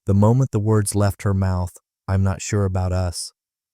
The moment the words left her mouth, "I'm not sure about us,"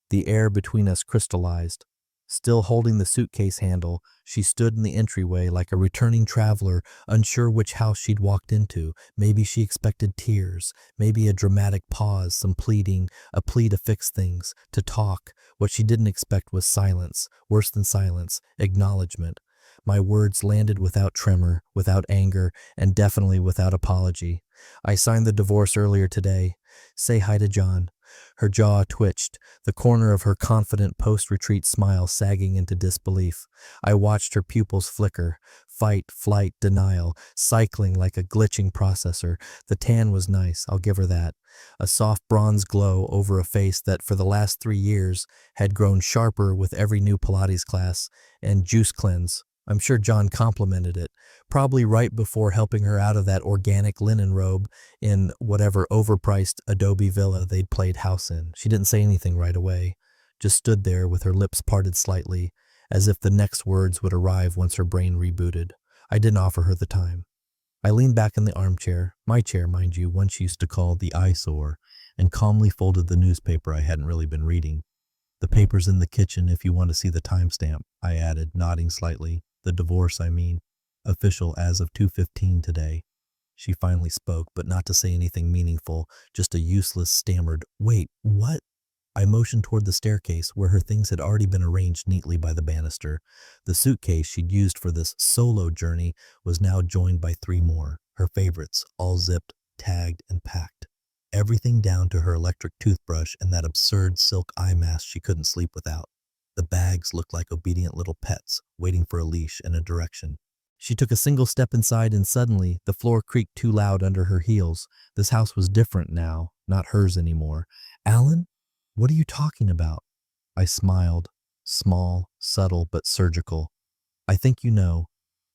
the air between us crystallized. Still holding the suitcase handle, she stood in the entryway like a returning traveler, unsure which house she'd walked into. Maybe she expected tears, maybe a dramatic pause, some pleading, a plea to fix things, to talk. What she didn't expect was silence, worse than silence, acknowledgement. My words landed without tremor, without anger, and definitely without apology. "I signed the divorce earlier today. Say hi to John." Her jaw twitched, the corner of her confident post-retreat smile sagging into disbelief. I watched her pupils flicker, fight, flight, denial, cycling like a glitching processor. The tan was nice, I'll give her that. A soft bronze glow over a face that for the last 3 years had grown sharper with every new Pilates class and juice cleanse. I'm sure John complimented it, probably right before helping her out of that organic linen robe in whatever overpriced adobe villa they'd played house in. She didn't say anything right away, just stood there with her lips parted slightly, as if the next words would arrive once her brain rebooted. I didn't offer her the time. I leaned back in the armchair, my chair, mind you, one she used to call the eyesore, and calmly folded the newspaper I hadn't really been reading. "The paper's in the kitchen if you want to see the timestamp," I added, nodding slightly. "The divorce, I mean. Official as of 2:15 today." She finally spoke, but not to say anything meaningful, just a useless, stammered, "Wait, what?" I motioned toward the staircase, where her things had already been arranged neatly by the banister. The suitcase she'd used for this solo journey was now joined by 3 more, her favorites, all zipped, tagged, and packed. Everything down to her electric toothbrush and that absurd silk eye mask she couldn't sleep without. The bags looked like obedient little pets, waiting for a leash and a direction. She took a single step inside and suddenly the floor creaked too loud under her heels. This house was different now, not hers anymore. "Alan? What are you talking about?" I smiled, small, subtle, but surgical. "I think you know."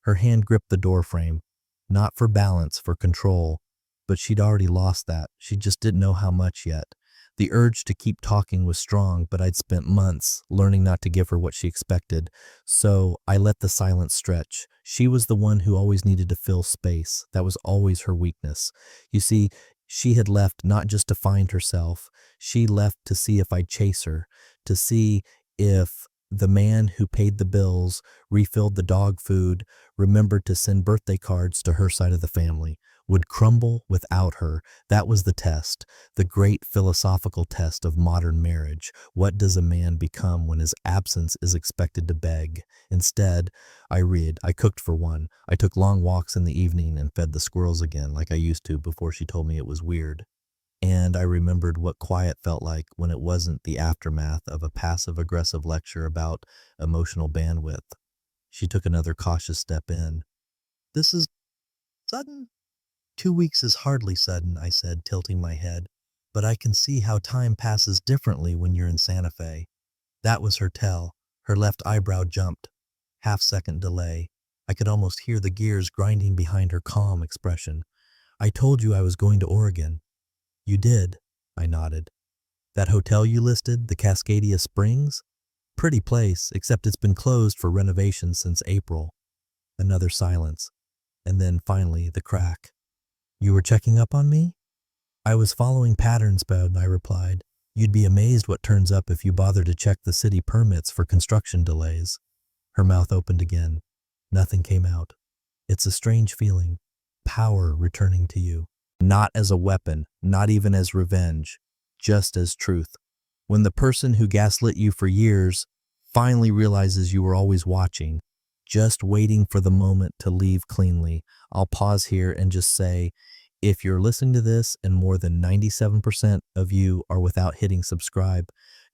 Her hand gripped the doorframe, not for balance, for control. But she'd already lost that. She just didn't know how much yet. The urge to keep talking was strong, but I'd spent months learning not to give her what she expected. So I let the silence stretch. She was the one who always needed to fill space. That was always her weakness. You see, she had left not just to find herself. She left to see if I'd chase her, to see if the man who paid the bills, refilled the dog food, remembered to send birthday cards to her side of the family, would crumble without her. That was the test, the great philosophical test of modern marriage. What does a man become when his absence is expected to beg? Instead, I read, I cooked for one. I took long walks in the evening and fed the squirrels again like I used to before she told me it was weird. And I remembered what quiet felt like when it wasn't the aftermath of a passive-aggressive lecture about emotional bandwidth. She took another cautious step in. "This is sudden?" "2 weeks is hardly sudden," I said, tilting my head. "But I can see how time passes differently when you're in Santa Fe." That was her tell. Her left eyebrow jumped. Half-second delay. I could almost hear the gears grinding behind her calm expression. "I told you I was going to Oregon." "You did," I nodded. "That hotel you listed, the Cascadia Springs? Pretty place, except it's been closed for renovation since April." Another silence. And then, finally, the crack. "You were checking up on me?" "I was following patterns, Bud," I replied. "You'd be amazed what turns up if you bother to check the city permits for construction delays." Her mouth opened again. Nothing came out. "It's a strange feeling. Power returning to you. Not as a weapon, not even as revenge, just as truth. When the person who gaslit you for years finally realizes you were always watching, just waiting for the moment to leave cleanly." I'll pause here and just say, if you're listening to this and more than 97% of you are without hitting subscribe,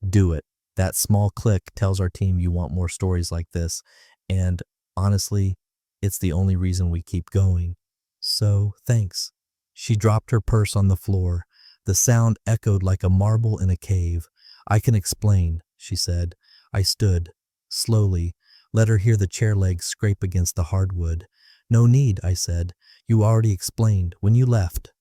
do it. That small click tells our team you want more stories like this, and honestly, it's the only reason we keep going. So, thanks. She dropped her purse on the floor. The sound echoed like a marble in a cave. "I can explain," she said. I stood, slowly, let her hear the chair legs scrape against the hardwood. "No need," I said. "You already explained when you left."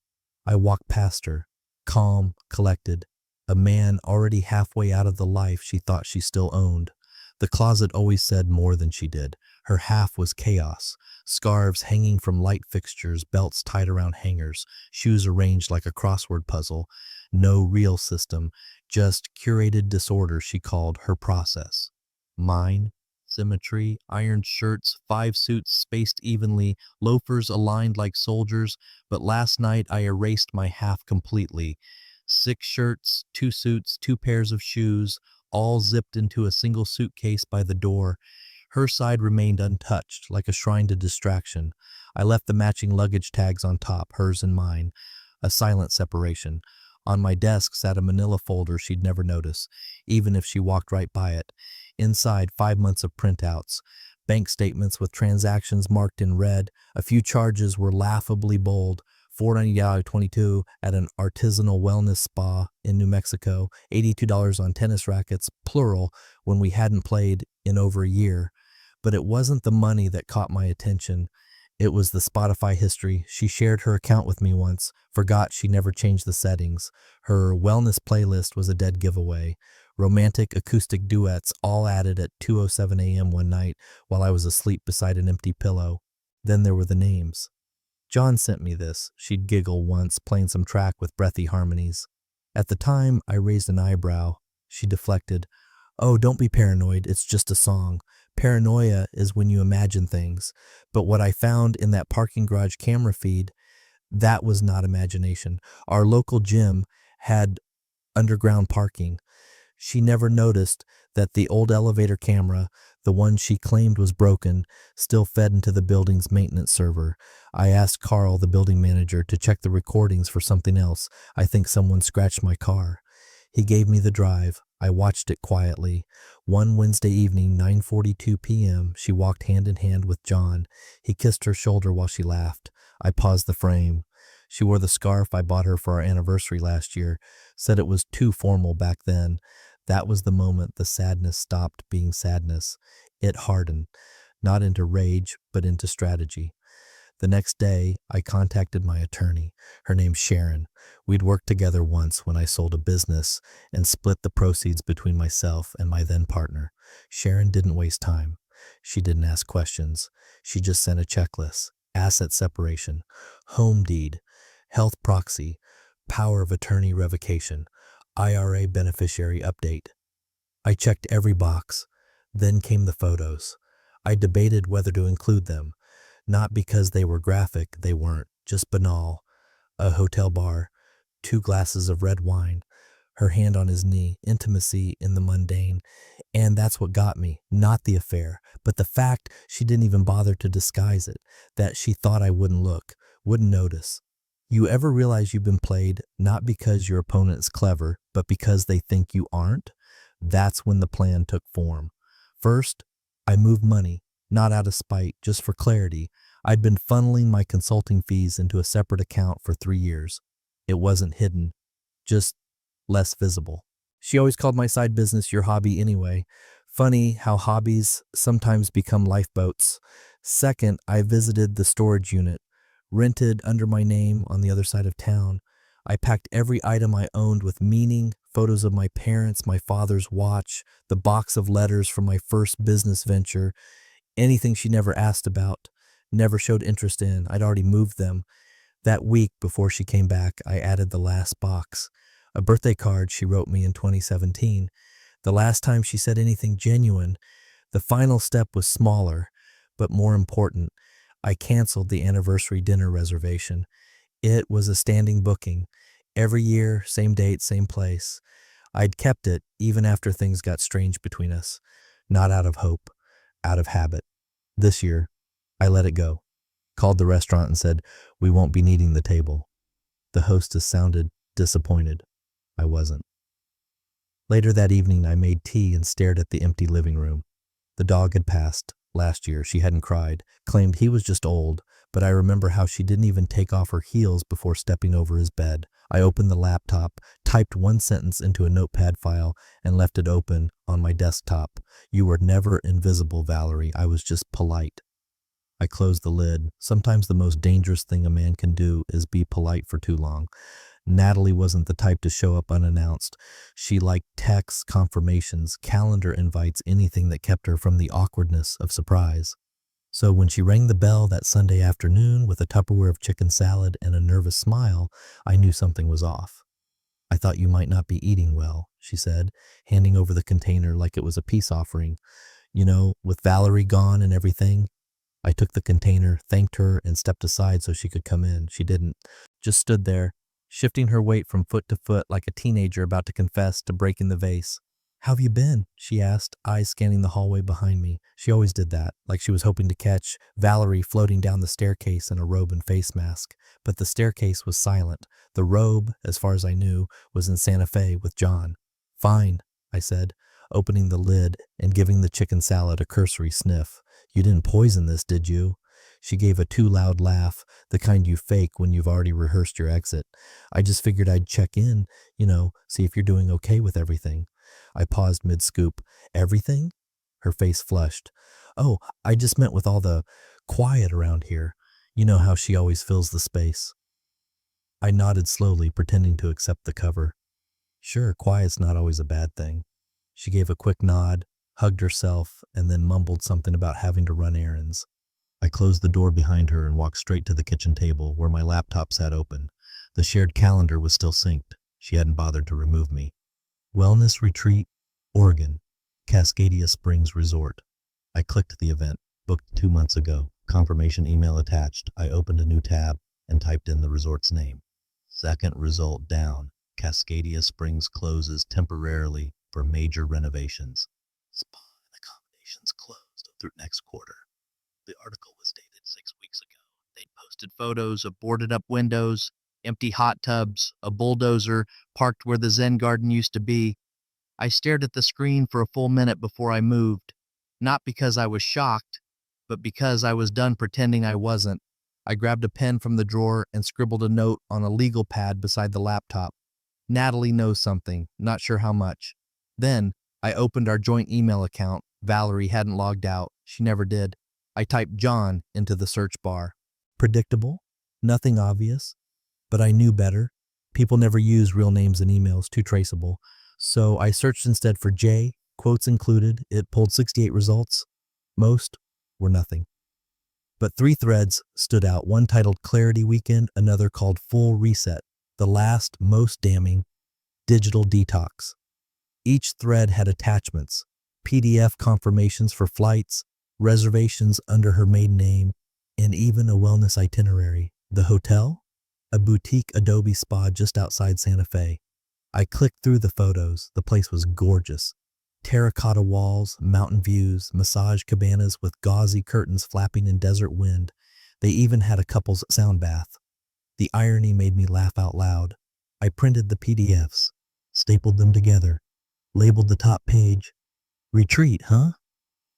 I walked past her, calm, collected, a man already halfway out of the life she thought she still owned. The closet always said more than she did. Her half was chaos. Scarves hanging from light fixtures, belts tied around hangers, shoes arranged like a crossword puzzle. No real system, just curated disorder she called her process. Mine, symmetry, ironed shirts, 5 suits spaced evenly, loafers aligned like soldiers, but last night I erased my half completely. 6 shirts, 2 suits, 2 pairs of shoes, all zipped into a single suitcase by the door. Her side remained untouched, like a shrine to distraction. I left the matching luggage tags on top, hers and mine. A silent separation. On my desk sat a manila folder she'd never notice, even if she walked right by it. Inside, 5 months of printouts. Bank statements with transactions marked in red. A few charges were laughably bold. $4.22 at an artisanal wellness spa in New Mexico. $82 on tennis rackets, plural, when we hadn't played in over a year. But it wasn't the money that caught my attention. It was the Spotify history. She shared her account with me once, forgot she never changed the settings. Her wellness playlist was a dead giveaway. Romantic acoustic duets all added at 2:07 a.m. one night while I was asleep beside an empty pillow. Then there were the names. John sent me this. She'd giggle once, playing some track with breathy harmonies. At the time, I raised an eyebrow. She deflected. Oh, don't be paranoid. It's just a song. Paranoia is when you imagine things. But what I found in that parking garage camera feed, that was not imagination. Our local gym had underground parking. She never noticed that the old elevator camera, the one she claimed was broken, still fed into the building's maintenance server. I asked Carl, the building manager, to check the recordings for something else. I think someone scratched my car. He gave me the drive. I watched it quietly. One Wednesday evening, 9:42 p.m., she walked hand in hand with John. He kissed her shoulder while she laughed. I paused the frame. She wore the scarf I bought her for our anniversary last year, said it was too formal back then. That was the moment the sadness stopped being sadness. It hardened, not into rage, but into strategy. The next day, I contacted my attorney. Her name's Sharon. We'd worked together once when I sold a business and split the proceeds between myself and my then partner. Sharon didn't waste time. She didn't ask questions. She just sent a checklist. Asset separation, home deed, health proxy, power of attorney revocation, IRA beneficiary update. I checked every box. Then came the photos. I debated whether to include them. Not because they were graphic, they weren't, just banal. A hotel bar, 2 glasses of red wine, her hand on his knee, intimacy in the mundane. And that's what got me, not the affair, but the fact she didn't even bother to disguise it, that she thought I wouldn't look, wouldn't notice. You ever realize you've been played, not because your opponent is clever, but because they think you aren't? That's when the plan took form. First, I moved money. Not out of spite, just for clarity. I'd been funneling my consulting fees into a separate account for 3 years. It wasn't hidden, just less visible. She always called my side business your hobby anyway. Funny how hobbies sometimes become lifeboats. Second, I visited the storage unit, rented under my name on the other side of town. I packed every item I owned with meaning, photos of my parents, my father's watch, the box of letters from my first business venture. Anything she never asked about, never showed interest in, I'd already moved them. That week before she came back, I added the last box, a birthday card she wrote me in 2017. The last time she said anything genuine. The final step was smaller, but more important. I canceled the anniversary dinner reservation. It was a standing booking. Every year, same date, same place. I'd kept it even after things got strange between us. Not out of hope, out of habit. This year, I let it go. Called the restaurant and said, we won't be needing the table. The hostess sounded disappointed. I wasn't. Later that evening, I made tea and stared at the empty living room. The dog had passed. Last year, she hadn't cried, claimed he was just old, but I remember how she didn't even take off her heels before stepping over his bed. I opened the laptop, typed one sentence into a notepad file, and left it open on my desktop. You were never invisible, Valerie. I was just polite. I closed the lid. Sometimes the most dangerous thing a man can do is be polite for too long. Natalie wasn't the type to show up unannounced. She liked texts, confirmations, calendar invites, anything that kept her from the awkwardness of surprise. So when she rang the bell that Sunday afternoon with a Tupperware of chicken salad and a nervous smile, I knew something was off. I thought you might not be eating well, she said, handing over the container like it was a peace offering. You know, with Valerie gone and everything. I took the container, thanked her, and stepped aside so she could come in. She didn't. Just stood there, shifting her weight from foot to foot like a teenager about to confess to breaking the vase. How have you been? She asked, eyes scanning the hallway behind me. She always did that, like she was hoping to catch Valerie floating down the staircase in a robe and face mask. But the staircase was silent. The robe, as far as I knew, was in Santa Fe with John. Fine, I said, opening the lid and giving the chicken salad a cursory sniff. You didn't poison this, did you? She gave a too loud laugh, the kind you fake when you've already rehearsed your exit. I just figured I'd check in, see if you're doing okay with everything. I paused mid-scoop. Everything? Her face flushed. Oh, I just meant with all the quiet around here. You know how she always fills the space. I nodded slowly, pretending to accept the cover. Sure, quiet's not always a bad thing. She gave a quick nod, hugged herself, and then mumbled something about having to run errands. I closed the door behind her and walked straight to the kitchen table where my laptop sat open. The shared calendar was still synced. She hadn't bothered to remove me. Wellness Retreat, Oregon, Cascadia Springs Resort. I clicked the event, booked 2 months ago. Confirmation email attached. I opened a new tab and typed in the resort's name. Second result down. Cascadia Springs closes temporarily for major renovations. Spa and accommodations closed through next quarter. The article was dated 6 weeks ago. They'd posted photos of boarded up windows, empty hot tubs, a bulldozer parked where the Zen garden used to be. I stared at the screen for a full minute before I moved, not because I was shocked, but because I was done pretending I wasn't. I grabbed a pen from the drawer and scribbled a note on a legal pad beside the laptop. Natalie knows something, not sure how much. Then, I opened our joint email account. Valerie hadn't logged out. She never did. I typed John into the search bar. Predictable, nothing obvious, but I knew better. People never use real names in emails, too traceable. So I searched instead for J, quotes included. It pulled 68 results. Most were nothing. But 3 threads stood out, one titled Clarity Weekend, another called Full Reset, the last, most damning, Digital Detox. Each thread had attachments, PDF confirmations for flights, reservations under her maiden name, and even a wellness itinerary. The hotel? A boutique Adobe spa just outside Santa Fe. I clicked through the photos. The place was gorgeous. Terracotta walls, mountain views, massage cabanas with gauzy curtains flapping in desert wind. They even had a couple's sound bath. The irony made me laugh out loud. I printed the PDFs, stapled them together, labeled the top page, "Retreat, huh?"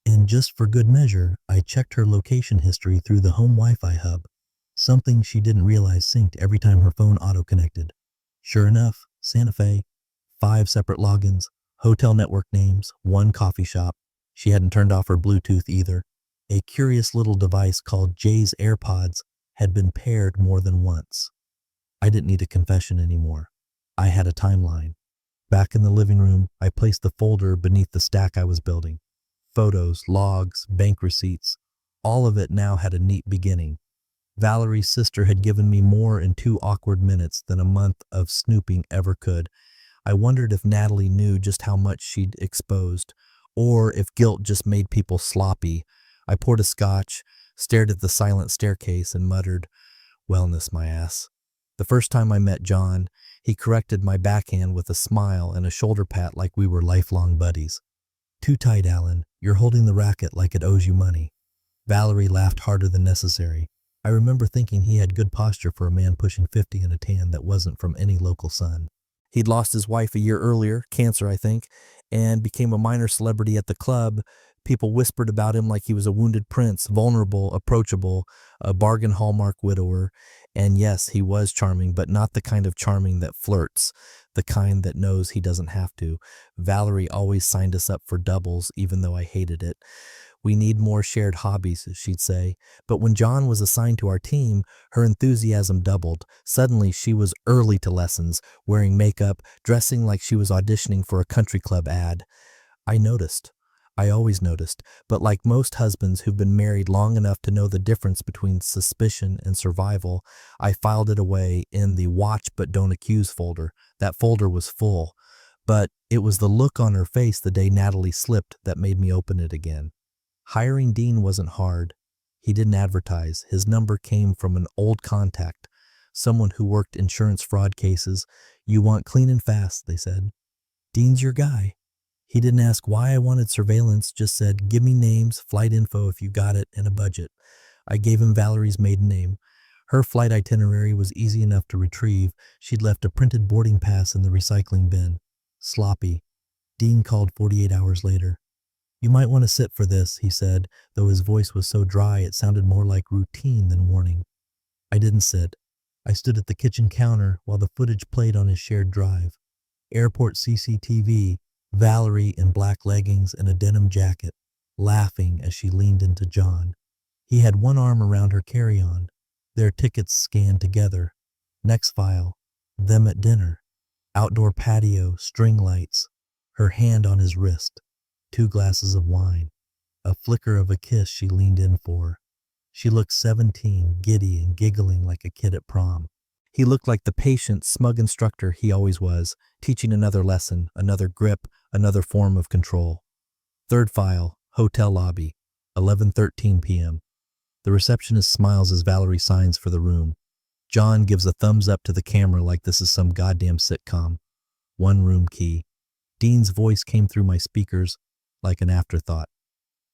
And just for good measure, I checked her location history through the home Wi-Fi hub, something she didn't realize synced every time her phone auto-connected. Sure enough, Santa Fe, 5 separate logins, hotel network names, 1 coffee shop. She hadn't turned off her Bluetooth either. A curious little device called Jay's AirPods had been paired more than once. I didn't need a confession anymore. I had a timeline. Back in the living room, I placed the folder beneath the stack I was building. Photos, logs, bank receipts, all of it now had a neat beginning. Valerie's sister had given me more in 2 awkward minutes than a month of snooping ever could. I wondered if Natalie knew just how much she'd exposed, or if guilt just made people sloppy. I poured a scotch, stared at the silent staircase, and muttered, "Wellness, my ass." The first time I met John, he corrected my backhand with a smile and a shoulder pat like we were lifelong buddies. "Too tight, Alan. You're holding the racket like it owes you money." Valerie laughed harder than necessary. I remember thinking he had good posture for a man pushing 50 in a tan that wasn't from any local sun. He'd lost his wife a year earlier, cancer I think, and became a minor celebrity at the club. People whispered about him like he was a wounded prince, vulnerable, approachable, a bargain hallmark widower. And yes, he was charming, but not the kind of charming that flirts, the kind that knows he doesn't have to. Valerie always signed us up for doubles, even though I hated it. "We need more shared hobbies," she'd say. But when John was assigned to our team, her enthusiasm doubled. Suddenly, she was early to lessons, wearing makeup, dressing like she was auditioning for a country club ad. I noticed. I always noticed, but like most husbands who've been married long enough to know the difference between suspicion and survival, I filed it away in the watch but don't accuse folder. That folder was full, but it was the look on her face the day Natalie slipped that made me open it again. Hiring Dean wasn't hard. He didn't advertise. His number came from an old contact, someone who worked insurance fraud cases. You want clean and fast, they said. Dean's your guy. He didn't ask why I wanted surveillance, just said, give me names, flight info if you got it, and a budget. I gave him Valerie's maiden name. Her flight itinerary was easy enough to retrieve. She'd left a printed boarding pass in the recycling bin. Sloppy. Dean called 48 hours later. You might want to sit for this, he said, though his voice was so dry it sounded more like routine than warning. I didn't sit. I stood at the kitchen counter while the footage played on his shared drive. Airport CCTV, Valerie in black leggings and a denim jacket, laughing as she leaned into John. He had one arm around her carry-on. Their tickets scanned together. Next file, them at dinner. Outdoor patio, string lights. Her hand on his wrist. 2 glasses of wine. A flicker of a kiss she leaned in for. She looked 17, giddy and giggling like a kid at prom. He looked like the patient, smug instructor he always was, teaching another lesson, another grip, another form of control. Third file, hotel lobby, 11:13 p.m. The receptionist smiles as Valerie signs for the room. John gives a thumbs up to the camera like this is some goddamn sitcom. 1 room key. Dean's voice came through my speakers like an afterthought.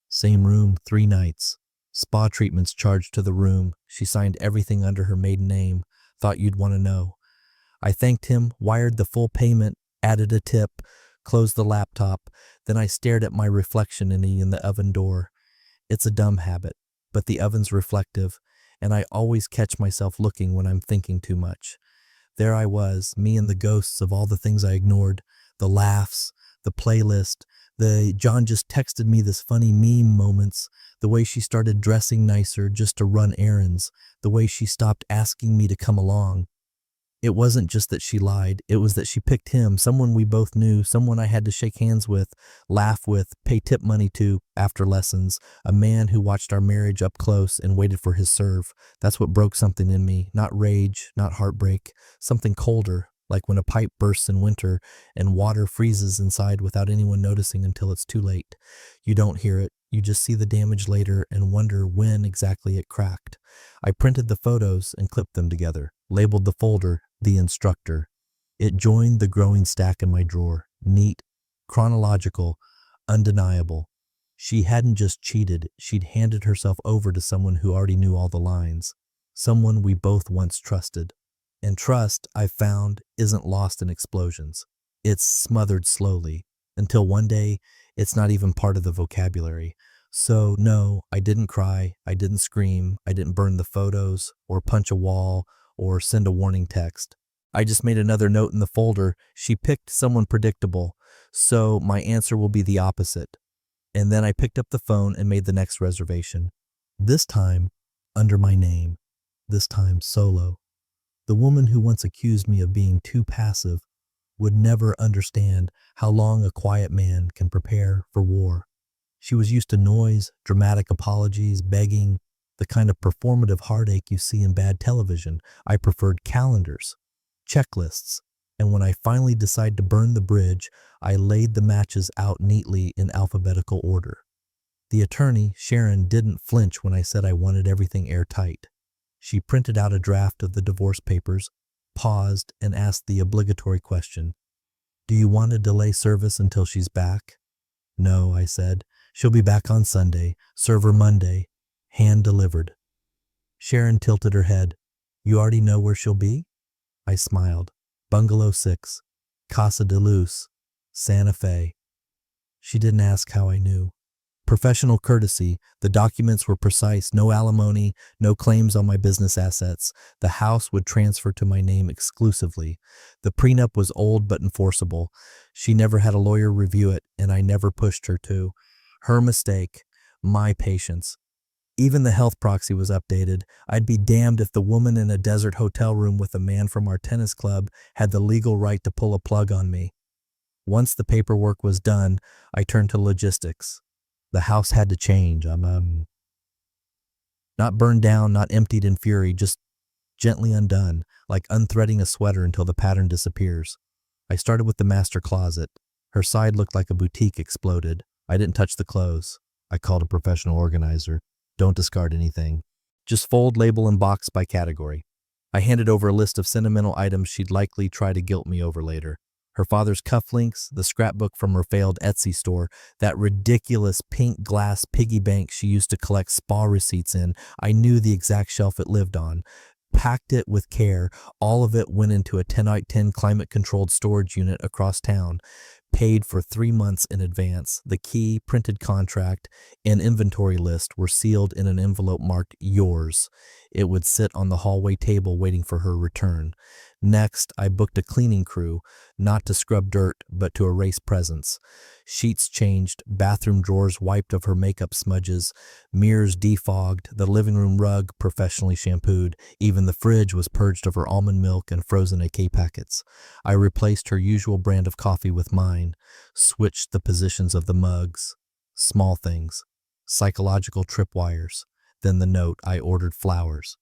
Same room, 3 nights. Spa treatments charged to the room. She signed everything under her maiden name. Thought you'd want to know. I thanked him, wired the full payment, added a tip, closed the laptop. Then I stared at my reflection in the oven door. It's a dumb habit, but the oven's reflective, and I always catch myself looking when I'm thinking too much. There I was, me and the ghosts of all the things I ignored, the laughs, the playlist, the John just texted me this funny meme moments, the way she started dressing nicer just to run errands, the way she stopped asking me to come along. It wasn't just that she lied, it was that she picked him, someone we both knew, someone I had to shake hands with, laugh with, pay tip money to after lessons, a man who watched our marriage up close and waited for his serve. That's what broke something in me, not rage, not heartbreak, something colder, like when a pipe bursts in winter and water freezes inside without anyone noticing until it's too late. You don't hear it, you just see the damage later and wonder when exactly it cracked. I printed the photos and clipped them together, labeled the folder, The Instructor. It joined the growing stack in my drawer, neat, chronological, undeniable. She hadn't just cheated, she'd handed herself over to someone who already knew all the lines, someone we both once trusted. And trust, I've found, isn't lost in explosions. It's smothered slowly, until one day, it's not even part of the vocabulary. So no, I didn't cry, I didn't scream, I didn't burn the photos, or punch a wall, or send a warning text. I just made another note in the folder. She picked someone predictable, so my answer will be the opposite. And then I picked up the phone and made the next reservation. This time, under my name. This time, solo. The woman who once accused me of being too passive would never understand how long a quiet man can prepare for war. She was used to noise, dramatic apologies, begging, the kind of performative heartache you see in bad television. I preferred calendars, checklists, and when I finally decided to burn the bridge, I laid the matches out neatly in alphabetical order. The attorney, Sharon, didn't flinch when I said I wanted everything airtight. She printed out a draft of the divorce papers, paused, and asked the obligatory question. Do you want to delay service until she's back? No, I said. She'll be back on Sunday, serve her Monday, hand delivered. Sharon tilted her head. You already know where she'll be? I smiled. Bungalow 6, Casa de Luz, Santa Fe. She didn't ask how I knew. Professional courtesy, the documents were precise, no alimony, no claims on my business assets. The house would transfer to my name exclusively. The prenup was old but enforceable. She never had a lawyer review it, and I never pushed her to. Her mistake, my patience. Even the health proxy was updated. I'd be damned if the woman in a desert hotel room with a man from our tennis club had the legal right to pull a plug on me. Once the paperwork was done, I turned to logistics. The house had to change. I'm not burned down, not emptied in fury, just gently undone, like unthreading a sweater until the pattern disappears. I started with the master closet. Her side looked like a boutique exploded. I didn't touch the clothes. I called a professional organizer. Don't discard anything. Just fold, label, and box by category. I handed over a list of sentimental items she'd likely try to guilt me over later. Her father's cufflinks, the scrapbook from her failed Etsy store, that ridiculous pink glass piggy bank she used to collect spa receipts in. I knew the exact shelf it lived on. Packed it with care. All of it went into a 10x10 climate-controlled storage unit across town. Paid for 3 months in advance. The key, printed contract, and inventory list were sealed in an envelope marked yours. It would sit on the hallway table waiting for her return. Next, I booked a cleaning crew, not to scrub dirt, but to erase presence. Sheets changed, bathroom drawers wiped of her makeup smudges, mirrors defogged, the living room rug professionally shampooed, even the fridge was purged of her almond milk and frozen AK packets. I replaced her usual brand of coffee with mine, switched the positions of the mugs. Small things. Psychological tripwires. Then the note, I ordered flowers.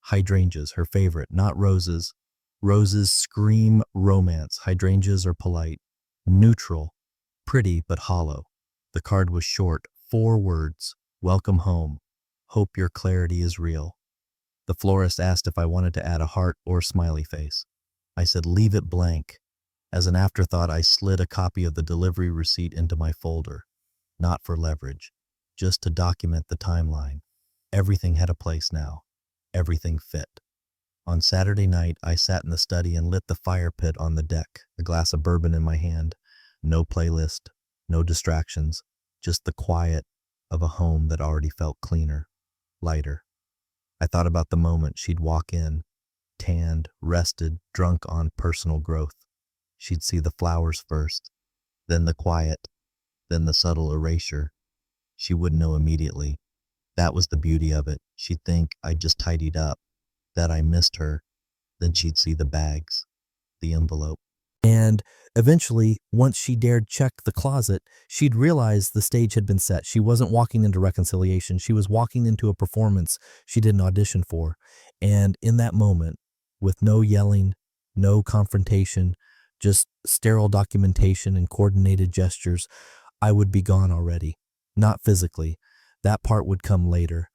Hydrangeas, her favorite, not roses. Roses scream romance. Hydrangeas are polite. Neutral. Pretty but hollow. The card was short, 4 words. Welcome home. Hope your clarity is real. The florist asked if I wanted to add a heart or smiley face. I said leave it blank. As an afterthought, I slid a copy of the delivery receipt into my folder. Not for leverage, just to document the timeline. Everything had a place now. Everything fit. On Saturday night, I sat in the study and lit the fire pit on the deck, a glass of bourbon in my hand. No playlist, no distractions, just the quiet of a home that already felt cleaner, lighter. I thought about the moment she'd walk in, tanned, rested, drunk on personal growth. She'd see the flowers first, then the quiet, then the subtle erasure. She wouldn't know immediately. That was the beauty of it. She'd think I'd just tidied up, that I missed her. Then she'd see the bags, the envelope. And eventually, once she dared check the closet, she'd realize the stage had been set. She wasn't walking into reconciliation. She was walking into a performance she didn't audition for. And in that moment, with no yelling, no confrontation, just sterile documentation and coordinated gestures, I would be gone already. Not physically. That part would come later.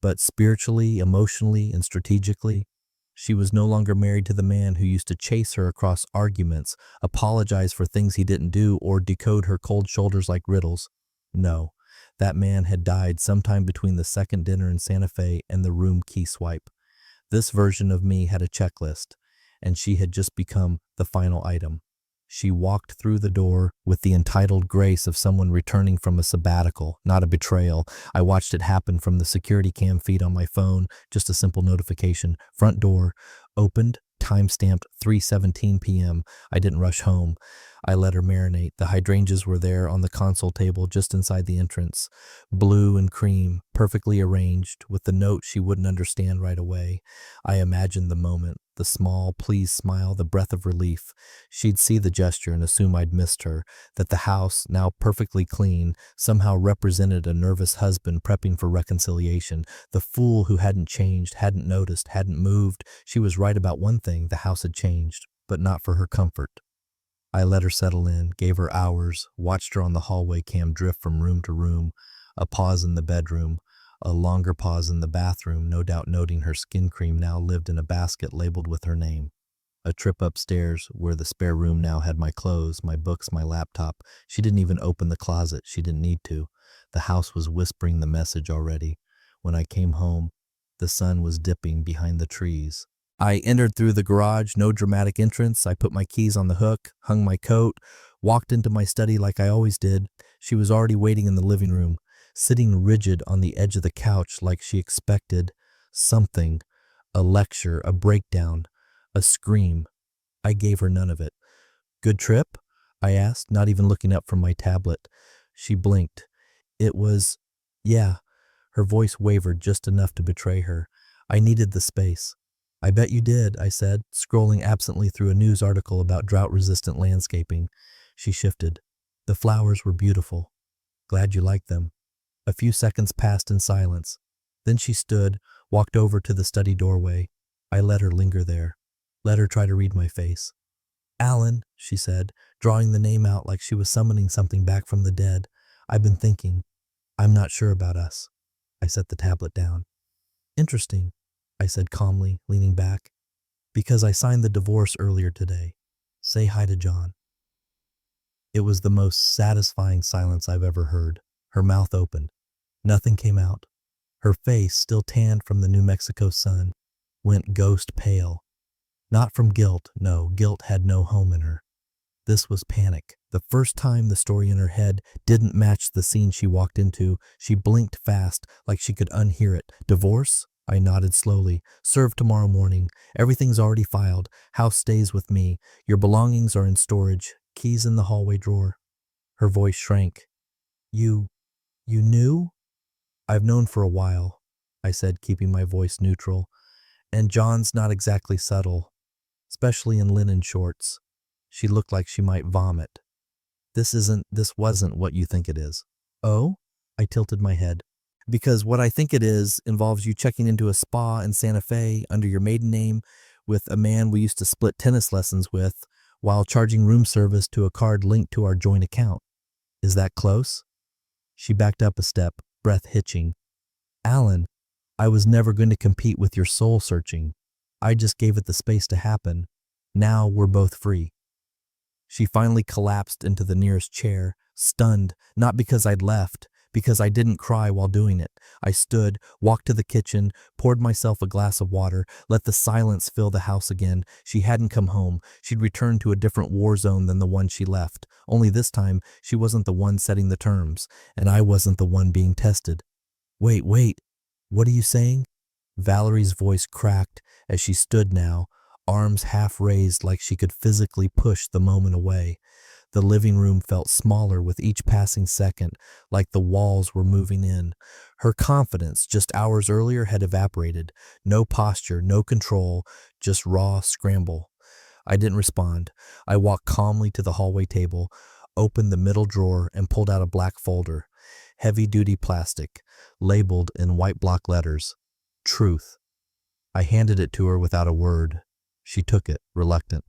But spiritually, emotionally, and strategically, she was no longer married to the man who used to chase her across arguments, apologize for things he didn't do, or decode her cold shoulders like riddles. No, that man had died sometime between the second dinner in Santa Fe and the room key swipe. This version of me had a checklist, and she had just become the final item. She walked through the door with the entitled grace of someone returning from a sabbatical, not a betrayal. I watched it happen from the security cam feed on my phone, just a simple notification. Front door, opened, time-stamped 3:17 p.m. I didn't rush home. I let her marinate. The hydrangeas were there on the console table just inside the entrance. Blue and cream, perfectly arranged, with the note she wouldn't understand right away. I imagined the moment, the small, pleased smile, the breath of relief. She'd see the gesture and assume I'd missed her, that the house, now perfectly clean, somehow represented a nervous husband prepping for reconciliation. The fool who hadn't changed, hadn't noticed, hadn't moved. She was right about one thing: the house had changed, but not for her comfort. I let her settle in, gave her hours, watched her on the hallway cam drift from room to room, a pause in the bedroom, a longer pause in the bathroom, no doubt noting her skin cream now lived in a basket labeled with her name. A trip upstairs where the spare room now had my clothes, my books, my laptop. She didn't even open the closet. She didn't need to. The house was whispering the message already. When I came home, the sun was dipping behind the trees. I entered through the garage, no dramatic entrance. I put my keys on the hook, hung my coat, walked into my study like I always did. She was already waiting in the living room, sitting rigid on the edge of the couch like she expected something, a lecture, a breakdown, a scream. I gave her none of it. Good trip? I asked, not even looking up from my tablet. She blinked. It was, yeah. Her voice wavered just enough to betray her. I needed the space. I bet you did, I said, scrolling absently through a news article about drought-resistant landscaping. She shifted. The flowers were beautiful. Glad you liked them. A few seconds passed in silence. Then she stood, walked over to the study doorway. I let her linger there, let her try to read my face. Alan, she said, drawing the name out like she was summoning something back from the dead. I've been thinking. I'm not sure about us. I set the tablet down. Interesting, I said calmly, leaning back. Because I signed the divorce earlier today. Say hi to John. It was the most satisfying silence I've ever heard. Her mouth opened. Nothing came out. Her face, still tanned from the New Mexico sun, went ghost pale. Not from guilt, no, guilt had no home in her. This was panic. The first time the story in her head didn't match the scene she walked into, she blinked fast, like she could unhear it. Divorce? I nodded slowly. Serve tomorrow morning. Everything's already filed. House stays with me. Your belongings are in storage. Keys in the hallway drawer. Her voice shrank. You knew? I've known for a while, I said, keeping my voice neutral. And John's not exactly subtle, especially in linen shorts. She looked like she might vomit. This wasn't what you think it is. Oh? I tilted my head. Because what I think it is involves you checking into a spa in Santa Fe under your maiden name with a man we used to split tennis lessons with while charging room service to a card linked to our joint account. Is that close? She backed up a step, breath hitching. Alan, I was never going to compete with your soul searching. I just gave it the space to happen. Now we're both free. She finally collapsed into the nearest chair, stunned, not because I'd left, because I didn't cry while doing it. I stood, walked to the kitchen, poured myself a glass of water, let the silence fill the house again. She hadn't come home. She'd returned to a different war zone than the one she left. Only this time, she wasn't the one setting the terms, and I wasn't the one being tested. Wait, what are you saying? Valerie's voice cracked as she stood now, arms half raised like she could physically push the moment away. The living room felt smaller with each passing second, like the walls were moving in. Her confidence just hours earlier had evaporated. No posture, no control, just raw scramble. I didn't respond. I walked calmly to the hallway table, opened the middle drawer, and pulled out a black folder. Heavy-duty plastic, labeled in white block letters. Truth. I handed it to her without a word. She took it, reluctant,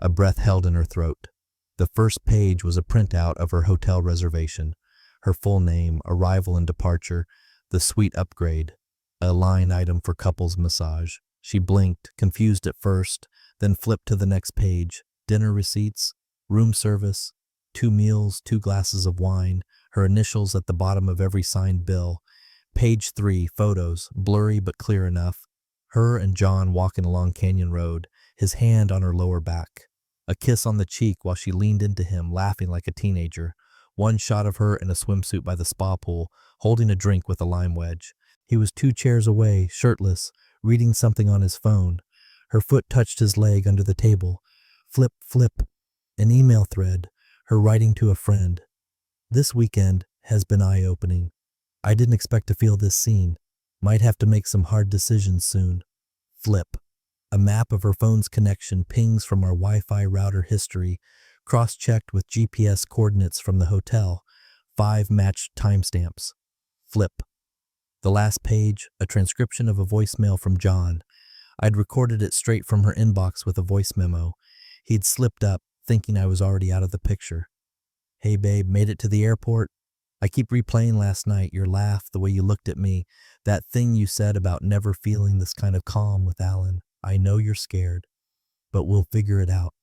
a breath held in her throat. The first page was a printout of her hotel reservation, her full name, arrival and departure, the suite upgrade, a line item for couples massage. She blinked, confused at first, then flipped to the next page. Dinner receipts, room service, 2 meals, 2 glasses of wine, her initials at the bottom of every signed bill. Page 3, photos, blurry but clear enough. Her and John walking along Canyon Road, his hand on her lower back. A kiss on the cheek while she leaned into him, laughing like a teenager. One shot of her in a swimsuit by the spa pool, holding a drink with a lime wedge. He was 2 chairs away, shirtless, reading something on his phone. Her foot touched his leg under the table. Flip, flip. An email thread, her writing to a friend. This weekend has been eye-opening. I didn't expect to feel this scene. Might have to make some hard decisions soon. Flip. A map of her phone's connection pings from our Wi-Fi router history, cross-checked with GPS coordinates from the hotel. 5 matched timestamps. Flip. The last page, a transcription of a voicemail from John. I'd recorded it straight from her inbox with a voice memo. He'd slipped up, thinking I was already out of the picture. Hey babe, made it to the airport? I keep replaying last night, your laugh, the way you looked at me, that thing you said about never feeling this kind of calm with Alan. I know you're scared, but we'll figure it out.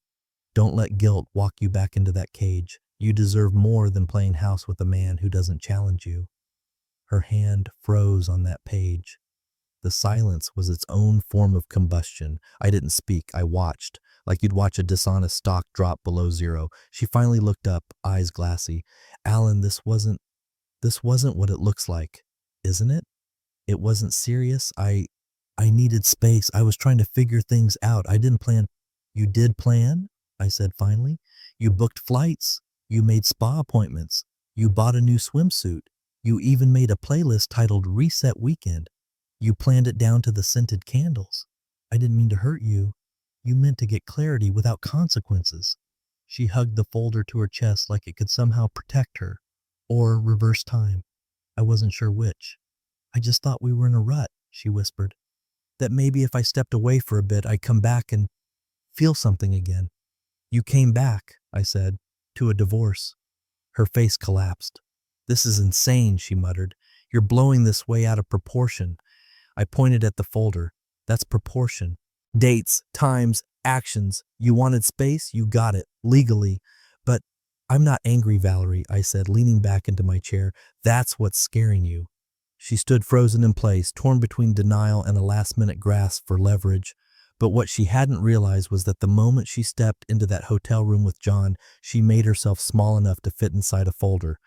Don't let guilt walk you back into that cage. You deserve more than playing house with a man who doesn't challenge you. Her hand froze on that page. The silence was its own form of combustion. I didn't speak, I watched, like you'd watch a dishonest stock drop below zero. She finally looked up, eyes glassy. Alan, this wasn't what it looks like, isn't it? It wasn't serious. I needed space. I was trying to figure things out. I didn't plan. You did plan? I said finally. You booked flights. You made spa appointments. You bought a new swimsuit. You even made a playlist titled Reset Weekend. You planned it down to the scented candles. I didn't mean to hurt you. You meant to get clarity without consequences. She hugged the folder to her chest like it could somehow protect her, or reverse time. I wasn't sure which. I just thought we were in a rut, she whispered. That maybe if I stepped away for a bit, I'd come back and feel something again. You came back, I said, to a divorce. Her face collapsed. This is insane, she muttered. You're blowing this way out of proportion. I pointed at the folder. That's proportion. Dates, times, actions. You wanted space? You got it, legally. But I'm not angry, Valerie, I said, leaning back into my chair. That's what's scaring you. She stood frozen in place, torn between denial and a last-minute grasp for leverage. But what she hadn't realized was that the moment she stepped into that hotel room with John, she made herself small enough to fit inside a folder.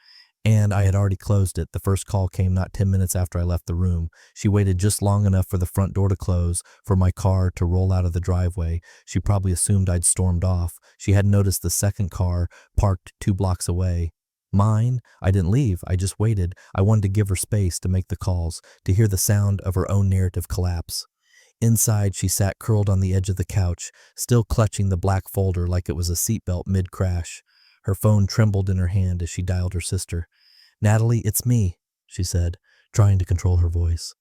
And I had already closed it. The first call came not 10 minutes after I left the room. She waited just long enough for the front door to close, for my car to roll out of the driveway. She probably assumed I'd stormed off. She hadn't noticed the second car parked 2 blocks away. Mine? I didn't leave. I just waited. I wanted to give her space to make the calls, to hear the sound of her own narrative collapse. Inside, she sat curled on the edge of the couch, still clutching the black folder like it was a seatbelt mid-crash. Her phone trembled in her hand as she dialed her sister. Natalie, it's me, she said, trying to control her voice.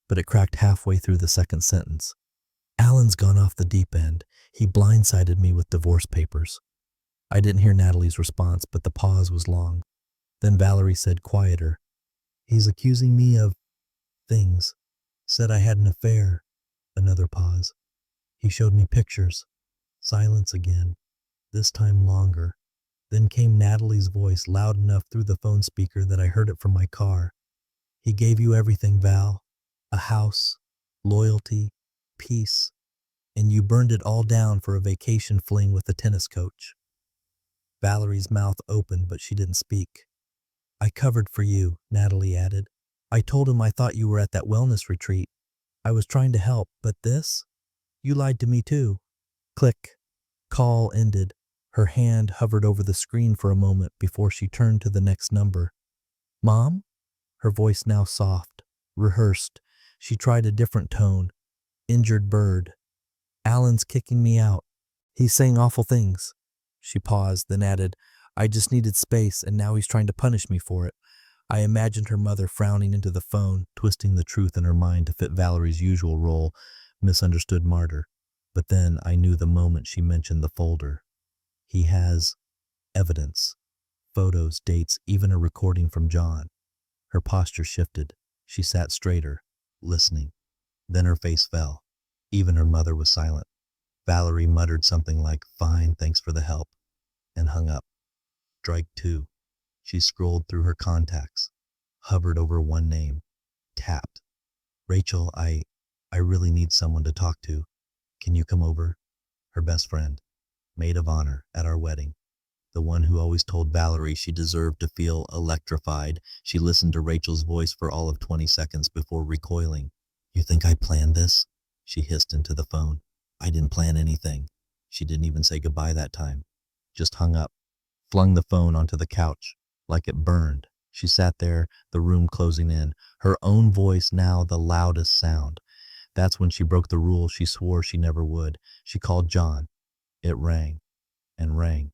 But it cracked halfway through the second sentence. Alan's gone off the deep end. He blindsided me with divorce papers. I didn't hear Natalie's response, but the pause was long. Then Valerie said quieter. He's accusing me of things. Said I had an affair. Another pause. He showed me pictures. Silence again. This time longer. Then came Natalie's voice loud enough through the phone speaker that I heard it from my car. He gave you everything, Val. A house, loyalty, peace. And you burned it all down for a vacation fling with the tennis coach. Valerie's mouth opened, but she didn't speak. I covered for you, Natalie added. I told him I thought you were at that wellness retreat. I was trying to help, but this? You lied to me too. Click. Call ended. Her hand hovered over the screen for a moment before she turned to the next number. Mom? Her voice now soft, rehearsed. She tried a different tone. Injured bird. Alan's kicking me out. He's saying awful things. She paused, then added, I just needed space, and now he's trying to punish me for it. I imagined her mother frowning into the phone, twisting the truth in her mind to fit Valerie's usual role, misunderstood martyr. But then I knew the moment she mentioned the folder. He has evidence. Photos, dates, even a recording from John. Her posture shifted. She sat straighter, listening. Then her face fell. Even her mother was silent. Valerie muttered something like, Fine, thanks for the help, and hung up. Strike 2. She scrolled through her contacts, hovered over one name, tapped. Rachel, I really need someone to talk to. Can you come over? Her best friend, maid of honor at our wedding. The one who always told Valerie she deserved to feel electrified. She listened to Rachel's voice for all of 20 seconds before recoiling. You think I planned this? She hissed into the phone. I didn't plan anything. She didn't even say goodbye that time. Just hung up, flung the phone onto the couch, like it burned. She sat there, the room closing in, her own voice now the loudest sound. That's when she broke the rule she swore she never would. She called John. It rang and rang.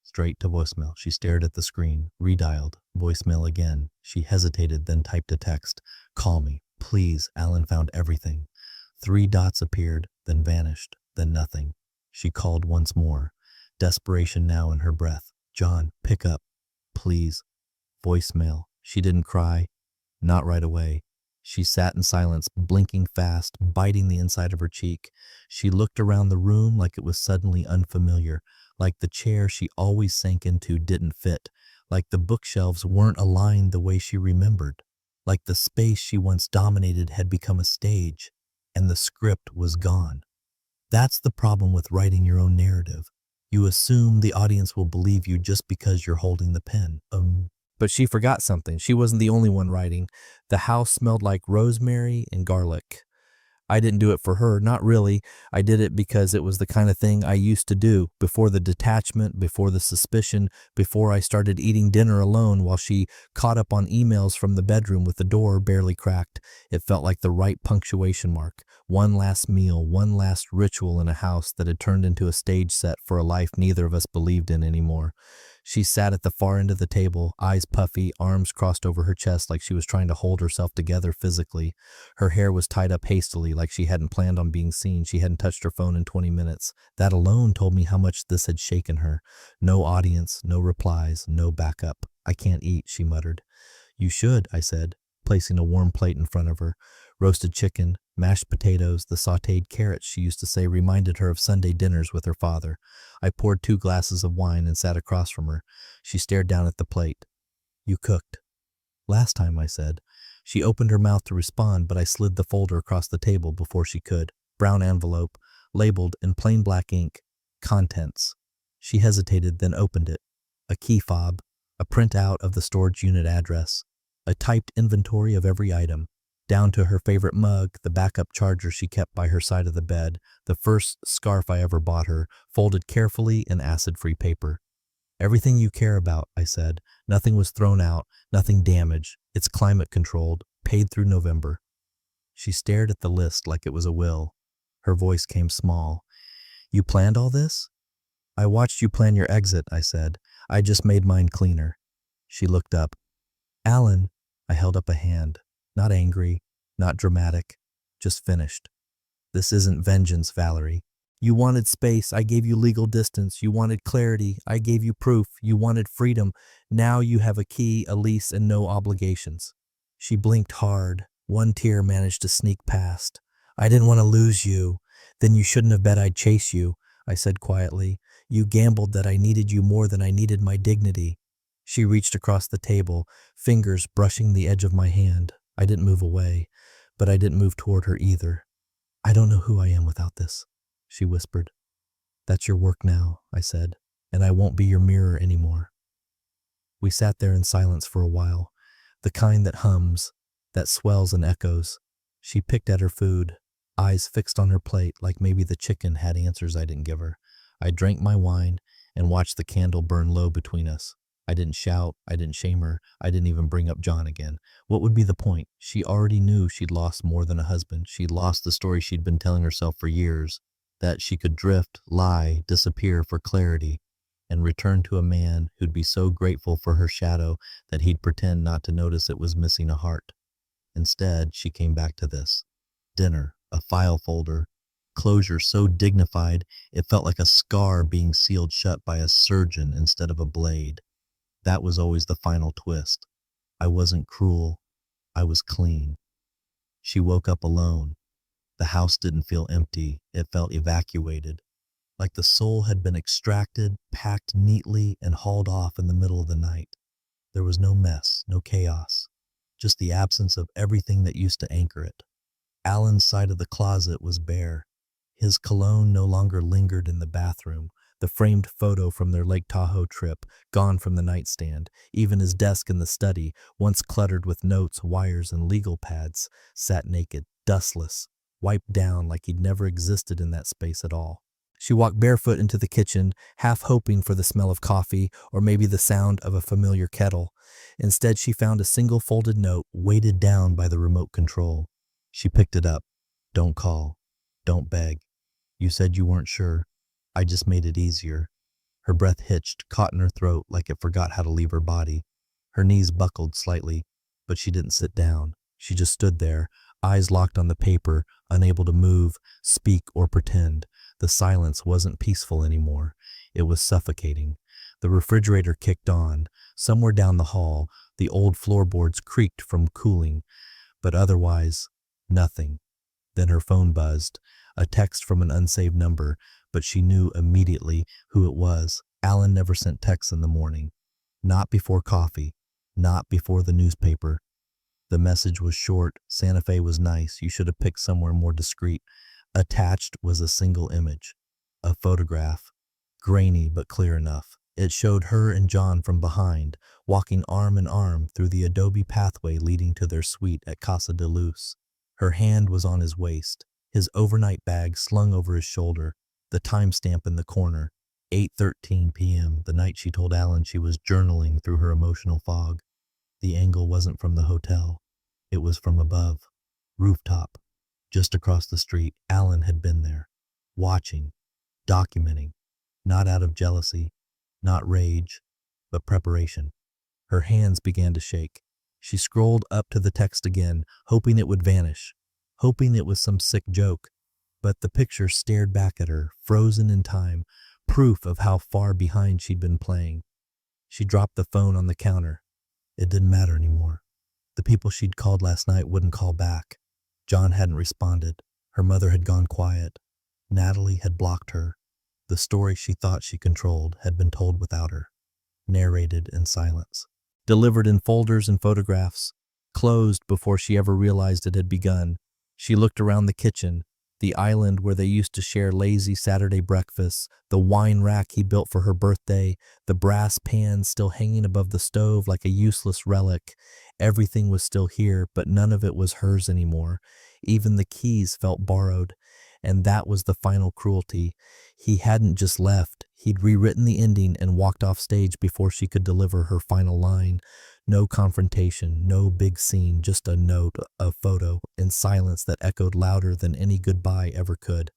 Straight to voicemail. She stared at the screen, redialed, voicemail again. She hesitated, then typed a text. Call me, please. Alan found everything. 3 dots appeared, then vanished, then nothing. She called once more, desperation now in her breath. John, pick up, please. Voicemail. She didn't cry. Not right away. She sat in silence, blinking fast, biting the inside of her cheek. She looked around the room like it was suddenly unfamiliar, like the chair she always sank into didn't fit, like the bookshelves weren't aligned the way she remembered, like the space she once dominated had become a stage, and the script was gone. That's the problem with writing your own narrative. You assume the audience will believe you just because you're holding the pen. But she forgot something. She wasn't the only one writing. The house smelled like rosemary and garlic. I didn't do it for her, not really. I did it because it was the kind of thing I used to do before the detachment, before the suspicion, before I started eating dinner alone while she caught up on emails from the bedroom with the door barely cracked. It felt like the right punctuation mark. One last meal, one last ritual in a house that had turned into a stage set for a life neither of us believed in anymore. She sat at the far end of the table, eyes puffy, arms crossed over her chest like she was trying to hold herself together physically. Her hair was tied up hastily like she hadn't planned on being seen. She hadn't touched her phone in 20 minutes. That alone told me how much this had shaken her. No audience, no replies, no backup. "I can't eat," she muttered. "You should," I said, placing a warm plate in front of her. Roasted chicken, mashed potatoes, the sautéed carrots she used to say reminded her of Sunday dinners with her father. I poured 2 glasses of wine and sat across from her. She stared down at the plate. "You cooked." "Last time," I said. She opened her mouth to respond, but I slid the folder across the table before she could. Brown envelope, labeled in plain black ink, "Contents." She hesitated, then opened it. A key fob, a printout of the storage unit address, a typed inventory of every item, down to her favorite mug, the backup charger she kept by her side of the bed, the first scarf I ever bought her, folded carefully in acid-free paper. "Everything you care about," I said. "Nothing was thrown out, nothing damaged. It's climate-controlled, paid through November." She stared at the list like it was a will. Her voice came small. "You planned all this?" "I watched you plan your exit," I said. "I just made mine cleaner." She looked up. "Alan," I held up a hand. Not angry, not dramatic, just finished. "This isn't vengeance, Valerie. You wanted space, I gave you legal distance. You wanted clarity, I gave you proof. You wanted freedom. Now you have a key, a lease, and no obligations." She blinked hard. One tear managed to sneak past. "I didn't want to lose you." "Then you shouldn't have bet I'd chase you," I said quietly. "You gambled that I needed you more than I needed my dignity." She reached across the table, fingers brushing the edge of my hand. I didn't move away, but I didn't move toward her either. "I don't know who I am without this," she whispered. "That's your work now," I said, "and I won't be your mirror anymore." We sat there in silence for a while, the kind that hums, that swells and echoes. She picked at her food, eyes fixed on her plate like maybe the chicken had answers I didn't give her. I drank my wine and watched the candle burn low between us. I didn't shout, I didn't shame her, I didn't even bring up John again. What would be the point? She already knew she'd lost more than a husband. She'd lost the story she'd been telling herself for years, that she could drift, lie, disappear for clarity, and return to a man who'd be so grateful for her shadow that he'd pretend not to notice it was missing a heart. Instead, she came back to this. Dinner, a file folder, closure so dignified it felt like a scar being sealed shut by a surgeon instead of a blade. That was always the final twist. I wasn't cruel. I was clean. She woke up alone. The house didn't feel empty. It felt evacuated, like the soul had been extracted, packed neatly, and hauled off in the middle of the night. There was no mess, no chaos, just the absence of everything that used to anchor it. Alan's side of the closet was bare. His cologne no longer lingered in the bathroom. The framed photo from their Lake Tahoe trip, gone from the nightstand. Even his desk in the study, once cluttered with notes, wires, and legal pads, sat naked, dustless, wiped down like he'd never existed in that space at all. She walked barefoot into the kitchen, half hoping for the smell of coffee or maybe the sound of a familiar kettle. Instead, she found a single folded note weighted down by the remote control. She picked it up. "Don't call. Don't beg. You said you weren't sure. I just made it easier." Her breath hitched, caught in her throat like it forgot how to leave her body. Her knees buckled slightly, but she didn't sit down. She just stood there, eyes locked on the paper, unable to move, speak, or pretend. The silence wasn't peaceful anymore. It was suffocating. The refrigerator kicked on. Somewhere down the hall, the old floorboards creaked from cooling, but otherwise, nothing. Then her phone buzzed, a text from an unsaved number, but she knew immediately who it was. Alan never sent texts in the morning. Not before coffee. Not before the newspaper. The message was short. "Santa Fe was nice. You should have picked somewhere more discreet." Attached was a single image. A photograph. Grainy but clear enough. It showed her and John from behind, walking arm in arm through the adobe pathway leading to their suite at Casa de Luz. Her hand was on his waist, his overnight bag slung over his shoulder, the timestamp in the corner, 8:13 p.m., the night she told Alan she was journaling through her emotional fog. The angle wasn't from the hotel. It was from above. Rooftop. Just across the street. Alan had been there, watching, documenting, not out of jealousy, not rage, but preparation. Her hands began to shake. She scrolled up to the text again, hoping it would vanish, hoping it was some sick joke. But the picture stared back at her, frozen in time, proof of how far behind she'd been playing. She dropped the phone on the counter. It didn't matter anymore. The people she'd called last night wouldn't call back. John hadn't responded. Her mother had gone quiet. Natalie had blocked her. The story she thought she controlled had been told without her, narrated in silence, delivered in folders and photographs, closed before she ever realized it had begun. She looked around the kitchen, the island where they used to share lazy Saturday breakfasts, the wine rack he built for her birthday, the brass pans still hanging above the stove like a useless relic. Everything was still here, but none of it was hers anymore. Even the keys felt borrowed. And that was the final cruelty. He hadn't just left. He'd rewritten the ending and walked off stage before she could deliver her final line. No confrontation, no big scene, just a note, a photo, in silence that echoed louder than any goodbye ever could.